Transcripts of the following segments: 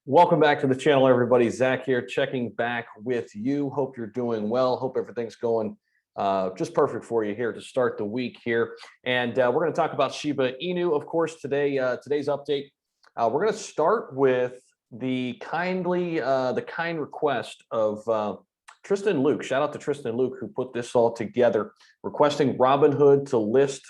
Welcome back to the channel, everybody. Zach here, checking back with you. Hope you're doing well. Hope everything's going just perfect for you here to start the week here. And we're going to talk about Shiba Inu, of course, today. Today's update. We're going to start with the kind request of Tristan Luke. Shout out to Tristan Luke, who put this all together, requesting Robinhood to list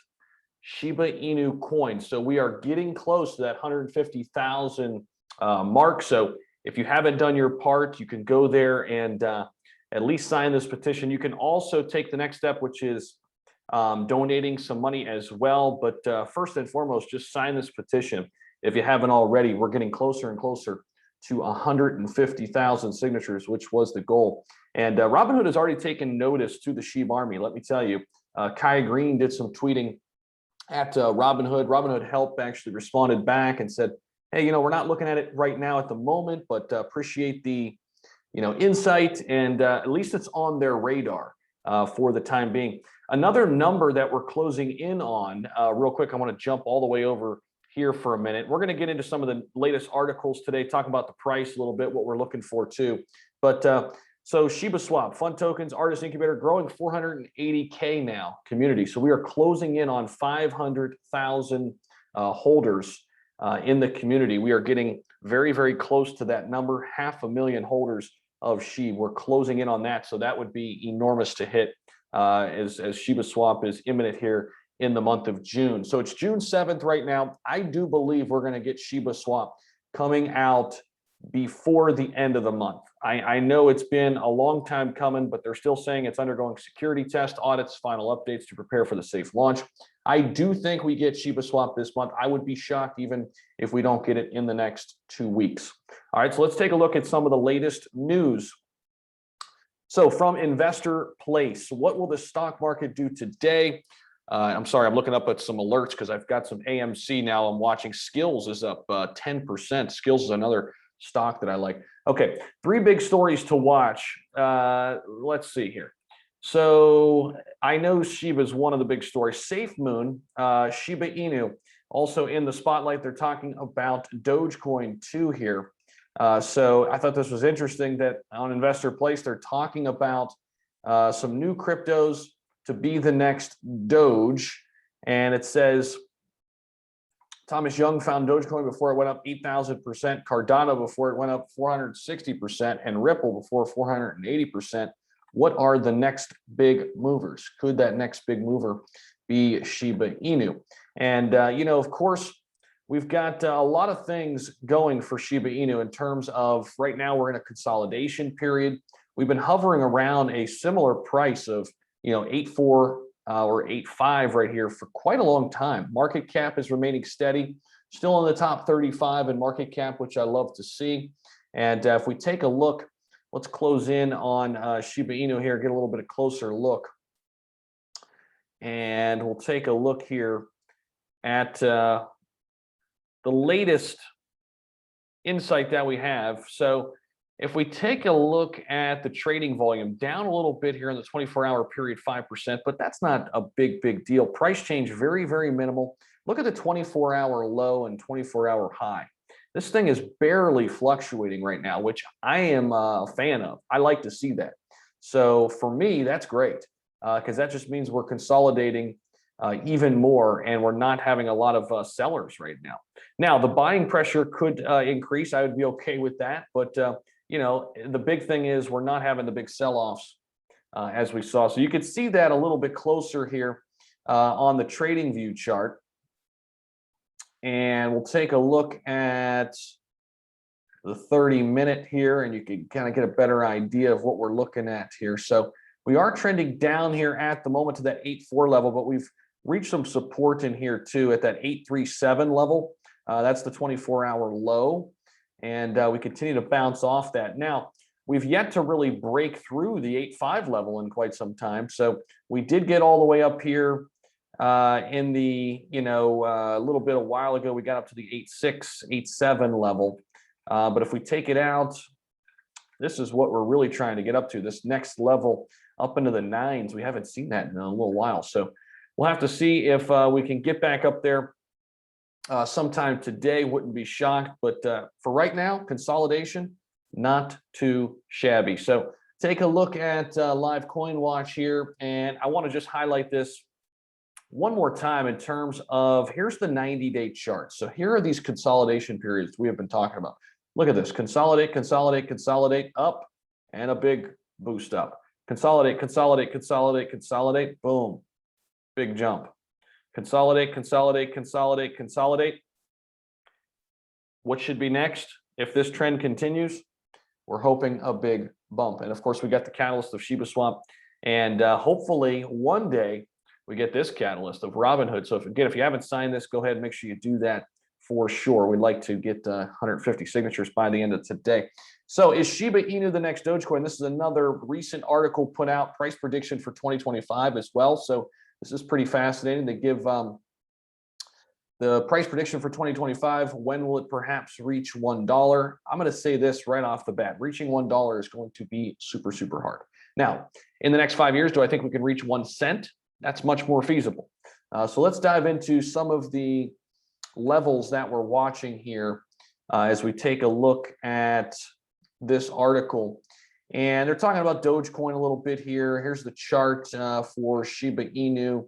Shiba Inu coins. So we are getting close to that 150,000 mark. So if you haven't done your part, you can go there and at least sign this petition. You can also take the next step, which is donating some money as well. But first and foremost, just sign this petition if you haven't already. We're getting closer and closer to 150,000 signatures, which was the goal. And Robinhood has already taken notice to the Shiba Army. Let me tell you, Kai Green did some tweeting at Robinhood. Robinhood Help actually responded back and said, hey, we're not looking at it right now at the moment, but appreciate the, insight, and at least it's on their radar for the time being. Another number that we're closing in on, real quick, I want to jump all the way over here for a minute. We're going to get into some of the latest articles today, talk about the price a little bit, what we're looking for too. But so Shiba Swap, fund tokens, artist incubator, growing 480K now, community. So we are closing in on 500,000 holders in the community. We are getting very, very close to that number, 500,000 holders of SHIB. We're closing in on that. So that would be enormous to hit as Shiba Swap is imminent here in the month of June. So it's June 7th right now. I do believe we're going to get Shiba Swap coming out before the end of the month. I know it's been a long time coming, but they're still saying it's undergoing security test audits, final updates to prepare for the safe launch. I do think we get Shiba Swap this month. I would be shocked even if we don't get it in the next 2 weeks. All right, so let's take a look at some of the latest news. So from Investor Place, what will the stock market do today? I'm sorry, I'm looking up at some alerts because I've got some AMC now. I'm watching. Skills is up 10%. Skills is another stock that I like. Okay, 3 big stories to watch. Let's see here. So I know Shiba is one of the big stories. SafeMoon, Shiba Inu, also in the spotlight. They're talking about Dogecoin too here. So I thought this was interesting that on Investor Place, they're talking about some new cryptos to be the next Doge. And it says, Thomas Young found Dogecoin before it went up 8,000%, Cardano before it went up 460%, and Ripple before 480%. What are the next big movers? Could that next big mover be Shiba Inu? And, of course, we've got a lot of things going for Shiba Inu in terms of right now we're in a consolidation period. We've been hovering around a similar price of, 8.4 or 8.5 right here for quite a long time. Market cap is remaining steady, still in the top 35 in market cap, which I love to see. And if we take a look, let's close in on Shiba Inu here, get a little bit of closer look. And we'll take a look here at the latest insight that we have. So if we take a look at the trading volume, down a little bit here in the 24-hour period, 5%, but that's not a big deal. Price change, very, very minimal. Look at the 24-hour low and 24-hour high. This thing is barely fluctuating right now, which I am a fan of. I like to see that. So for me, that's great because that just means we're consolidating even more, and we're not having a lot of sellers right now. Now, the buying pressure could increase. I would be okay with that, but the big thing is we're not having the big sell-offs as we saw. So you could see that a little bit closer here on the trading view chart. And we'll take a look at the 30-minute here, and you can kind of get a better idea of what we're looking at here. So we are trending down here at the moment to that 8.4 level, but we've reached some support in here too at that 8.37 level. That's the 24-hour low. And we continue to bounce off that. Now, we've yet to really break through the 8.5 level in quite some time. So we did get all the way up here in the, a little bit a while ago. We got up to the 8.6, 8.7 level. But if we take it out, this is what we're really trying to get up to, this next level up into the 9s. We haven't seen that in a little while. So we'll have to see if we can get back up there sometime today. Wouldn't be shocked, but for right now, consolidation, not too shabby. So take a look at live coin watch here, and I want to just highlight this one more time in terms of, here's the 90-day chart. So here are these consolidation periods we have been talking about. Look at this: consolidate, consolidate, consolidate, up, and a big boost up. Consolidate, consolidate, consolidate, consolidate, boom, big jump. Consolidate, consolidate, consolidate, consolidate. What should be next? If this trend continues, we're hoping a big bump. And of course, we got the catalyst of ShibaSwap, and hopefully one day we get this catalyst of Robinhood. So if you haven't signed this, go ahead and make sure you do that for sure. We'd like to get 150 signatures by the end of today. So is Shiba Inu the next Dogecoin? This is another recent article put out, price prediction for 2025 as well. So this is pretty fascinating. They give the price prediction for 2025. When will it perhaps reach $1? I'm going to say this right off the bat: reaching $1 is going to be super, super hard. Now, in the next 5 years, do I think we can reach 1 cent? That's much more feasible. So let's dive into some of the levels that we're watching here as we take a look at this article. And they're talking about Dogecoin a little bit here. Here's the chart for Shiba Inu,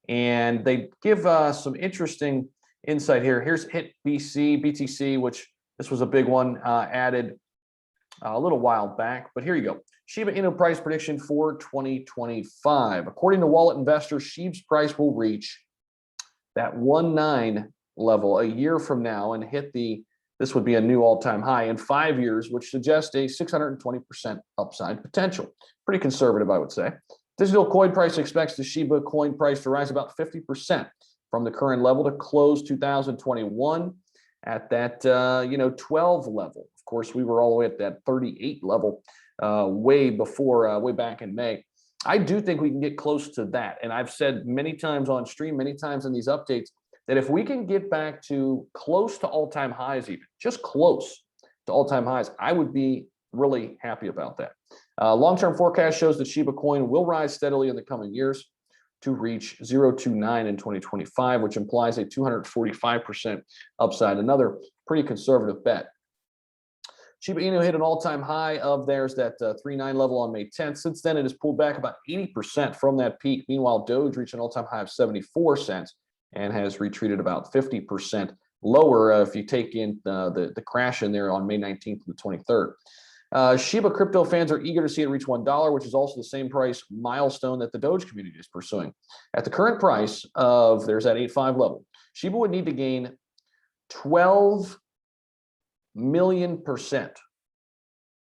and they give some interesting insight here. Here's hit BTC, which this was a big one added a little while back, but here you go. Shiba Inu price prediction for 2025. According to Wallet Investors, SHIB's price will reach that 1.9 level a year from now and hit this would be a new all-time high in 5 years, which suggests a 620% upside potential. Pretty conservative, I would say. Digital coin price expects the Shiba coin price to rise about 50% from the current level to close 2021 at that 12 level. Of course, we were all the way at that 38 level way back in May. I do think we can get close to that. And I've said many times on stream, many times in these updates, that if we can get back to close to all-time highs, even just close to all-time highs, I would be really happy about that. Long-term forecast shows that Shiba coin will rise steadily in the coming years to reach 0.29 in 2025, which implies a 245% upside. Another pretty conservative bet. Shiba Inu hit an all-time high of theirs, that 3.9 level on May 10th. Since then, it has pulled back about 80% from that peak. Meanwhile, Doge reached an all-time high of 74 cents and has retreated about 50% lower if you take in the crash in there on May 19th to the 23rd. Shiba crypto fans are eager to see it reach $1, which is also the same price milestone that the Doge community is pursuing. At the current price of, there's that 8.5 level, Shiba would need to gain 12 million%.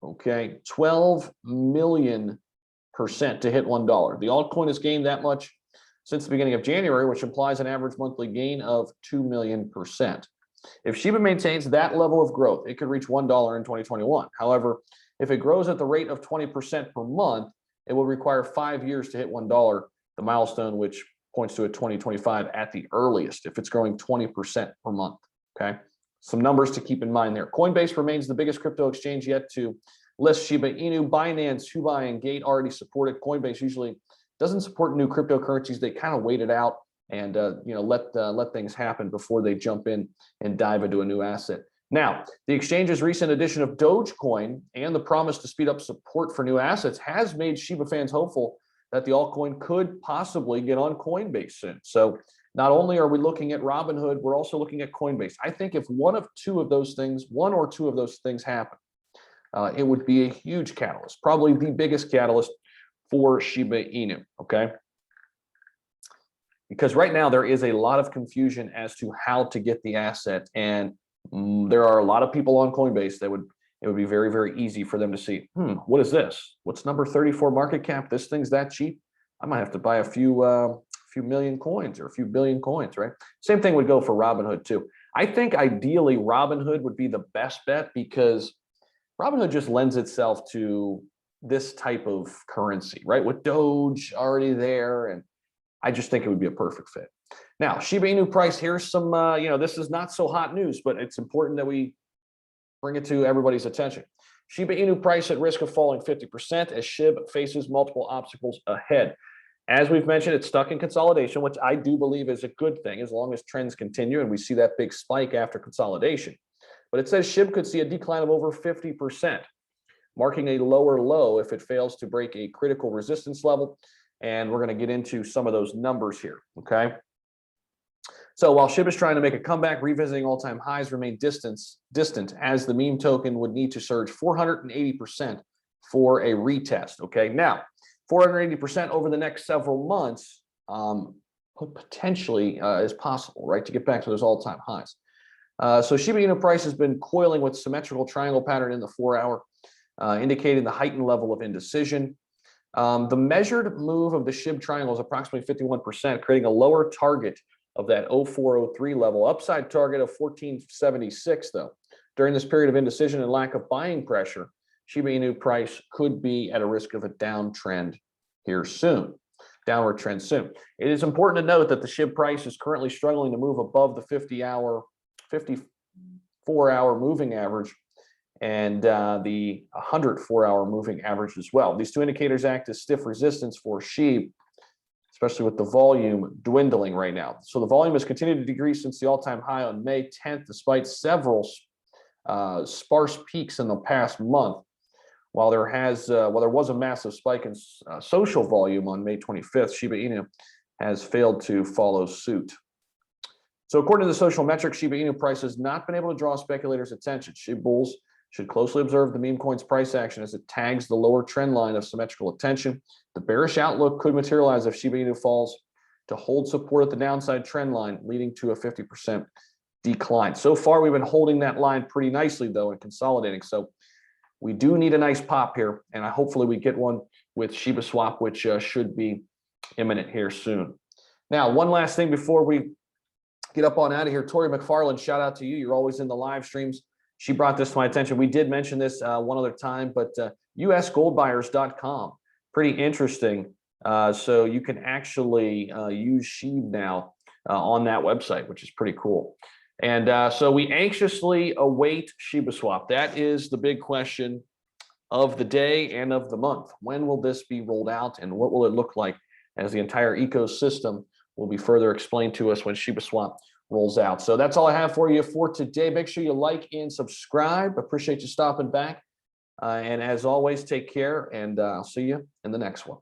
Okay, 12 million% to hit $1. The altcoin has gained that much since the beginning of January, which implies an average monthly gain of 2 million%. If Shiba maintains that level of growth, it could reach $1 in 2021. However, if it grows at the rate of 20% per month, it will require 5 years to hit $1, the milestone, which points to a 2025 at the earliest, if it's growing 20% per month. Okay, some numbers to keep in mind there. Coinbase remains the biggest crypto exchange yet to list Shiba Inu. Binance, Huobi, and Gate already supported. Coinbase usually doesn't support new cryptocurrencies. They kind of wait it out and let things happen before they jump in and dive into a new asset. Now, the exchange's recent addition of Dogecoin and the promise to speed up support for new assets has made Shiba fans hopeful that the altcoin could possibly get on Coinbase soon. So not only are we looking at Robinhood, we're also looking at Coinbase. I think if one or two of those things happen, it would be a huge catalyst, probably the biggest catalyst for Shiba Inu, okay? Because right now there is a lot of confusion as to how to get the asset, and there are a lot of people on Coinbase that it would be very, very easy for them to see, what is this? What's number 34 market cap? This thing's that cheap? I might have to buy a few million coins or a few billion coins, right? Same thing would go for Robinhood too. I think ideally Robinhood would be the best bet because Robinhood just lends itself to this type of currency, right? With Doge already there, and I just think it would be a perfect fit. Now, Shiba Inu price, here's some, this is not so hot news, but it's important that we bring it to everybody's attention. Shiba Inu price at risk of falling 50% as SHIB faces multiple obstacles ahead. As we've mentioned, it's stuck in consolidation, which I do believe is a good thing as long as trends continue and we see that big spike after consolidation. But it says SHIB could see a decline of over 50%, marking a lower low if it fails to break a critical resistance level. And we're going to get into some of those numbers here, okay? So while SHIB is trying to make a comeback, revisiting all-time highs remain distant as the meme token would need to surge 480% for a retest, okay? Now, 480% over the next several months potentially is possible, right, to get back to those all-time highs. So Shiba Inu price has been coiling with symmetrical triangle pattern in the 4-hour, indicating the heightened level of indecision. The measured move of the SHIB triangle is approximately 51%, creating a lower target of that 0403 level, upside target of 1476 though. During this period of indecision and lack of buying pressure, Shiba Inu price could be at a risk of a downtrend here soon, downward trend soon. It is important to note that the SHIB price is currently struggling to move above the 54-hour moving average and the 104-hour moving average as well. These two indicators act as stiff resistance for SHIB, especially with the volume dwindling right now. So the volume has continued to decrease since the all-time high on May 10th, despite several sparse peaks in the past month. While there was a massive spike in social volume on May 25th, Shiba Inu has failed to follow suit. So according to the social metrics, Shiba Inu price has not been able to draw speculators' attention. SHIB bulls should closely observe the meme coin's price action as it tags the lower trend line of symmetrical attention. The bearish outlook could materialize if Shiba Inu falls to hold support at the downside trend line, leading to a 50% decline. So far, we've been holding that line pretty nicely, though, and consolidating. So we do need a nice pop here, and hopefully we get one with ShibaSwap, which should be imminent here soon. Now, one last thing before we get up on out of here. Tori McFarland, shout out to you. You're always in the live streams. She brought this to my attention. We did mention this one other time, but usgoldbuyers.com, pretty interesting. So you can actually use SHIB now on that website, which is pretty cool. And so we anxiously await ShibaSwap. That is the big question of the day and of the month. When will this be rolled out, and what will it look like as the entire ecosystem will be further explained to us when ShibaSwap rolls out. So that's all I have for you for today. Make sure you like and subscribe. Appreciate you stopping back. And as always, take care, and I'll see you in the next one.